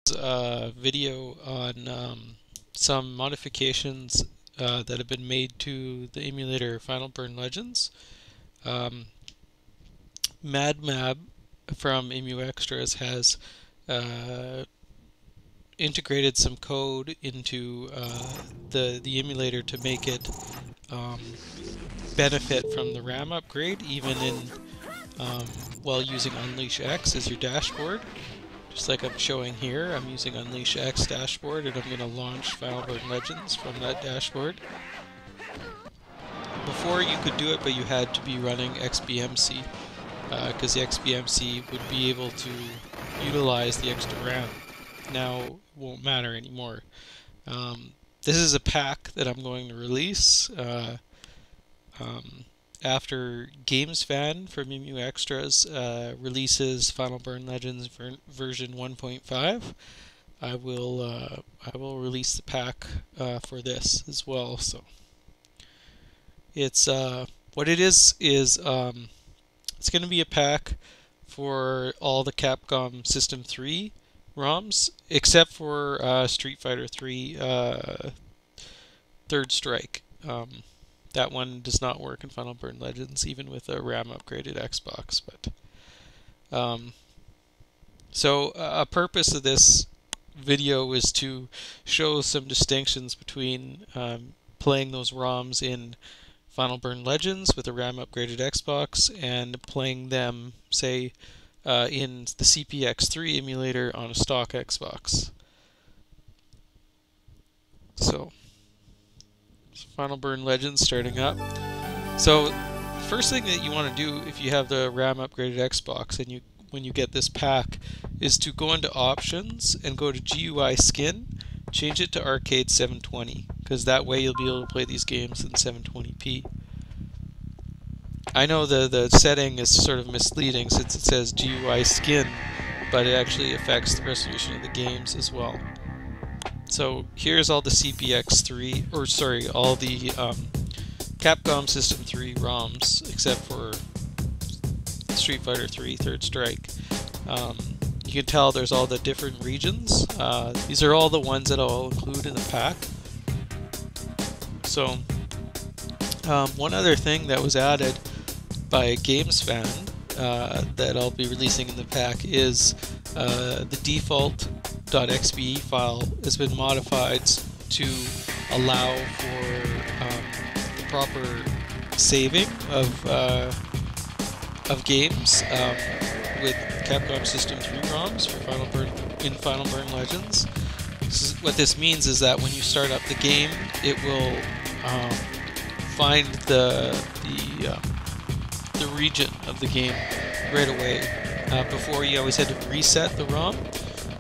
Video on some modifications that have been made to the emulator Final Burn Legends. MadMab from EmuExtras has integrated some code into the emulator to make it benefit from the RAM upgrade, even in while using Unleash X as your dashboard. Just like I'm showing here, I'm using Unleash X dashboard, and I'm going to launch Final Burn Legends from that dashboard. Before you could do it, but you had to be running XBMC, because the XBMC would be able to utilize the extra RAM. Now it won't matter anymore. This is a pack that I'm going to release after GamesFan from EmuExtras releases Final Burn Legends version 1.5. I will release the pack for this as well. So it's what it is it's going to be a pack for all the Capcom System III ROMs except for Street Fighter III Third Strike. That one does not work in Final Burn Legends, even with a RAM upgraded Xbox. But so a purpose of this video is to show some distinctions between playing those ROMs in Final Burn Legends with a RAM upgraded Xbox and playing them, say, in the CPX3 emulator on a stock Xbox. So Final Burn Legends starting up. So first thing that you want to do if you have the RAM upgraded Xbox and when you get this pack is to go into options and go to GUI skin, change it to Arcade 720, because that way you'll be able to play these games in 720p. I know the setting is sort of misleading since it says GUI skin, but it actually affects the resolution of the games as well. So here's all the CPX3, or sorry, all the Capcom System III ROMs, except for Street Fighter III Third Strike. You can tell there's all the different regions. These are all the ones that I'll include in the pack. So one other thing that was added by GamesFan that I'll be releasing in the pack is the default .xbe file has been modified to allow for the proper saving of games with Capcom System III ROMs for Final Burn Legends. What this means is that when you start up the game, it will find the region of the game right away. Before, you always had to reset the ROM.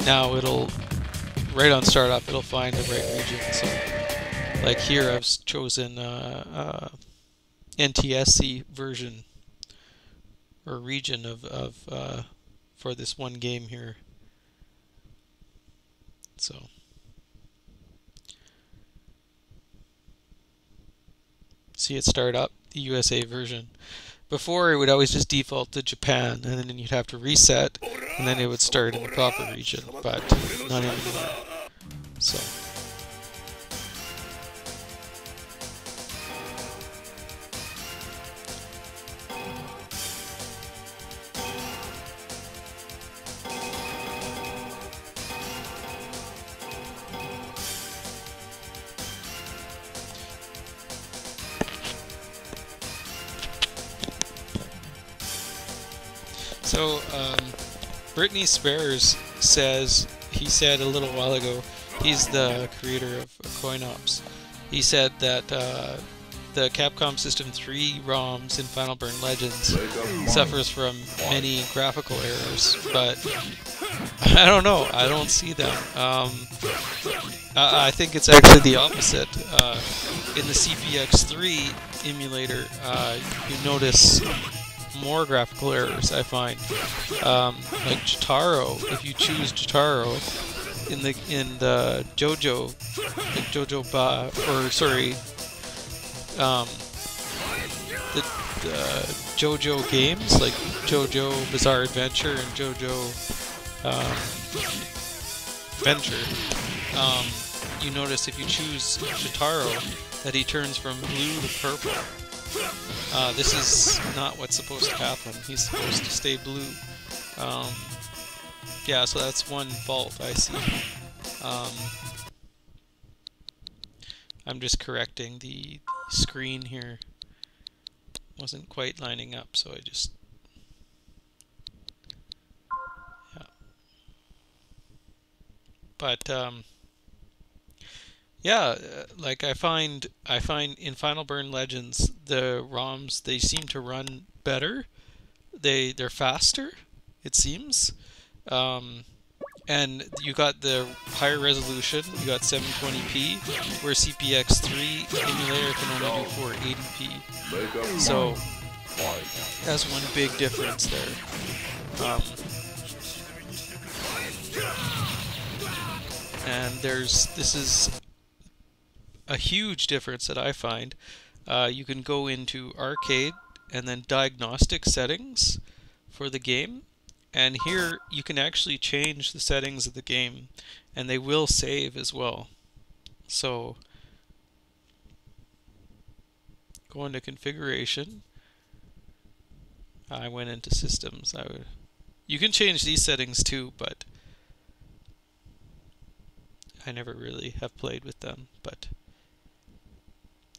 Now it'll, right on startup, it'll find the right region. So, like here, I've chosen NTSC version or region of for this one game here. So, see it start up the USA version. Before, it would always just default to Japan, and then you'd have to reset, and then it would start in the proper region, but not anymore. So. So, Brittany Spares says, he said a little while ago, he's the creator of CoinOps, he said that the Capcom System III ROMs in Final Burn Legends suffers from many graphical errors, but I don't know, I don't see them. I think it's actually the opposite. In the CPX3 emulator, you notice more graphical errors, I find. Like Jotaro, if you choose Jotaro in the JoJo, like the JoJo games, like JoJo Bizarre Adventure and JoJo adventure, you notice if you choose Shitaro that he turns from blue to purple. This is not what's supposed to happen. He's supposed to stay blue. Yeah, so that's one fault I see. I'm just correcting the screen here. Wasn't quite lining up, so I just... yeah. But, yeah, like I find in Final Burn Legends, the ROMs, they seem to run better. They're faster, it seems. And you got the higher resolution, you got 720p, where CPX3 emulator can only do 480p. So that's one big difference there. And this is a huge difference that I find. You can go into arcade and then diagnostic settings for the game, and here you can actually change the settings of the game, and they will save as well. So go into configuration. I went into systems. You can change these settings too, but I never really have played with them. But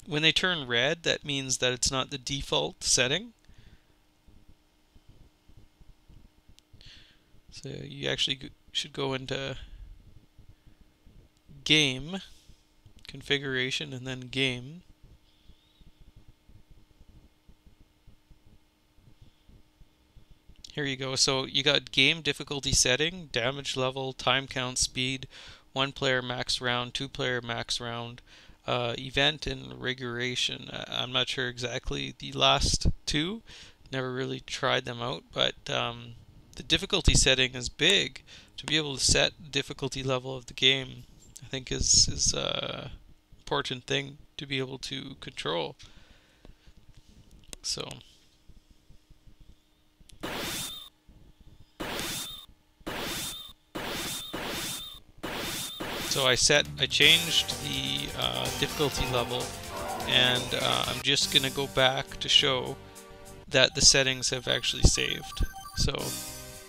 when they turn red, that means that it's not the default setting. So you actually should go into game, configuration, and then game. Here you go. So you got game difficulty setting, damage level, time count, speed, 1 player max round, 2 player max round, event and regulation. I'm not sure exactly the last two. Never really tried them out, but the difficulty setting is big. To be able to set the difficulty level of the game, I think is a important thing to be able to control. So I changed the difficulty level, and I'm just gonna go back to show that the settings have actually saved. So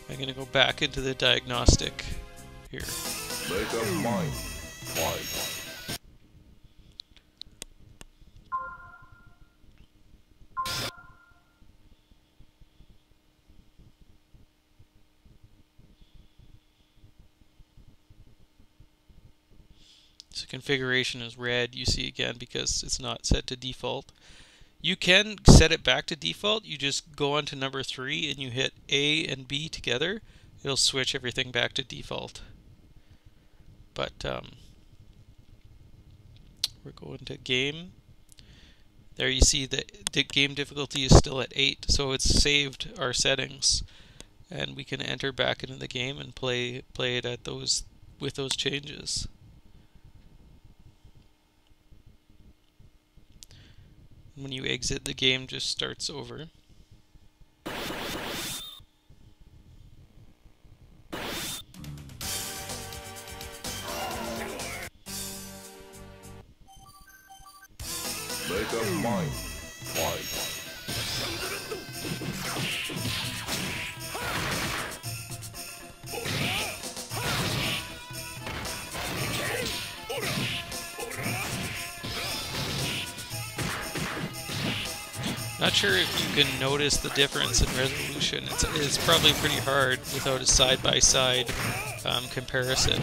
I'm gonna go back into the diagnostic here. Make up mind. So configuration is red, you see again, because it's not set to default. You can set it back to default. You just go on to number 3 and you hit A and B together. It'll switch everything back to default. But we're going to game. There you see that the game difficulty is still at 8, so it's saved our settings, and we can enter back into the game and play it at with those changes. When you exit, the game just starts over. Make up mind. Not sure if you can notice the difference in resolution. It's probably pretty hard without a side-by-side comparison.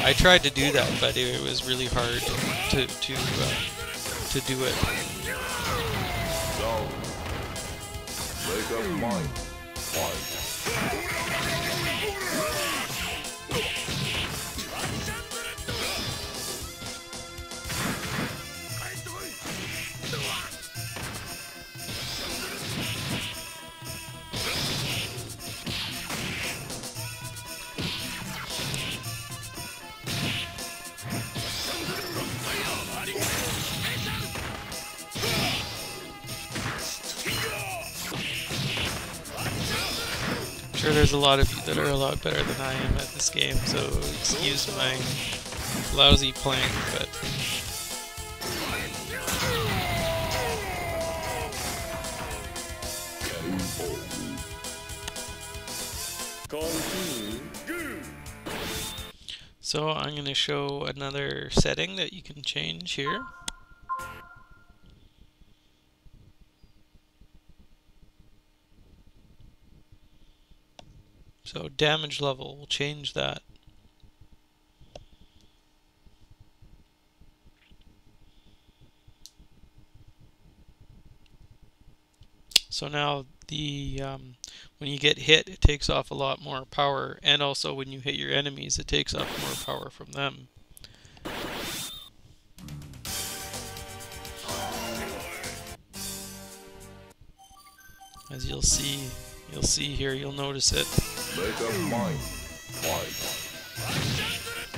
I tried to do that, but it was really hard to do it. Go. Make up mind. sure there's a lot of you that are a lot better than I am at this game, so excuse my lousy playing, but so I'm going to show another setting that you can change here. So damage level, we'll change that. So now the when you get hit, it takes off a lot more power, and also when you hit your enemies, it takes off more power from them. As you'll see here, you'll notice it.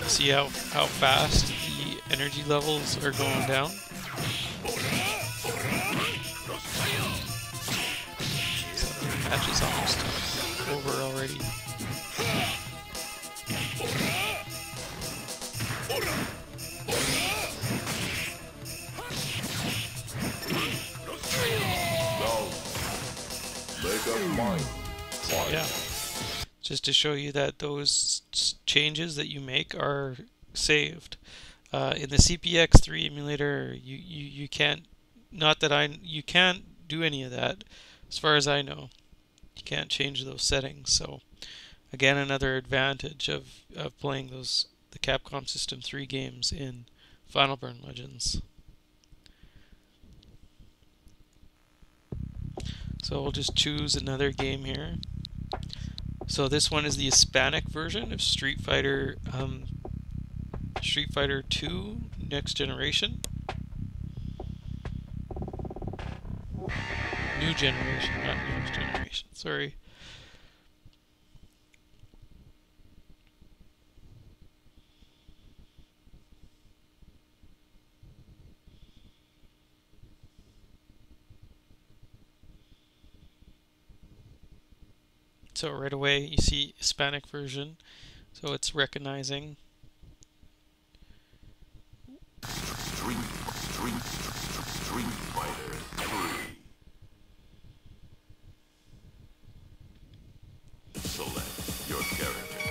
See how fast the energy levels are going down? So the match is almost over already. Yeah, just to show you that those changes that you make are saved. In the CPX3 emulator, you can't, you can't do any of that. As far as I know, you can't change those settings. So again, another advantage of playing the Capcom System 3 games in Final Burn Legends. So we'll just choose another game here. So this one is the Hispanic version of Street Fighter 2 Next Generation. New Generation, not Next Generation, sorry. So right away you see Hispanic version, so it's recognizing. Street Fighter 3. Select your character.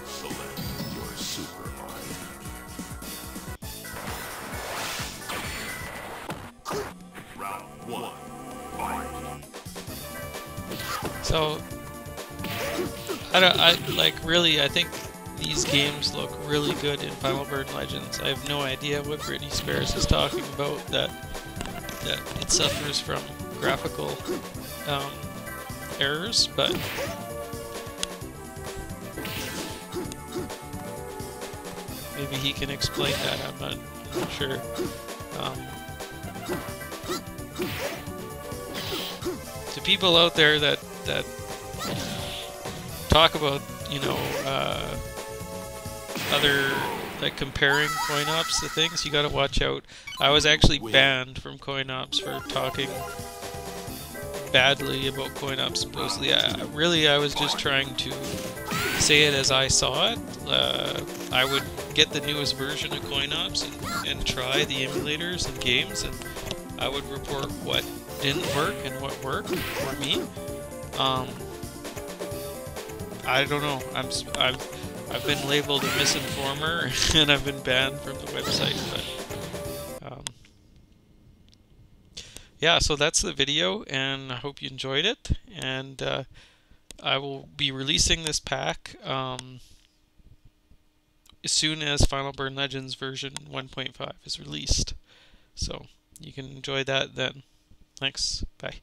Select your super line. Round 1, fight. So I think these games look really good in Final Burn Legends. I have no idea what Britney Spears is talking about, that it suffers from graphical errors, but maybe he can explain that. I'm not sure. To people out there that talk about, you know, other, like, comparing coin ops to things, you gotta watch out. I was actually banned from coin ops for talking badly about coin ops, supposedly. I was just trying to say it as I saw it. I would get the newest version of coin ops and try the emulators and games, and I would report what didn't work and what worked for me. I don't know. I've been labeled a misinformer and I've been banned from the website. But yeah, so that's the video, and I hope you enjoyed it. And I will be releasing this pack as soon as Final Burn Legends version 1.5 is released. So you can enjoy that then. Thanks. Bye.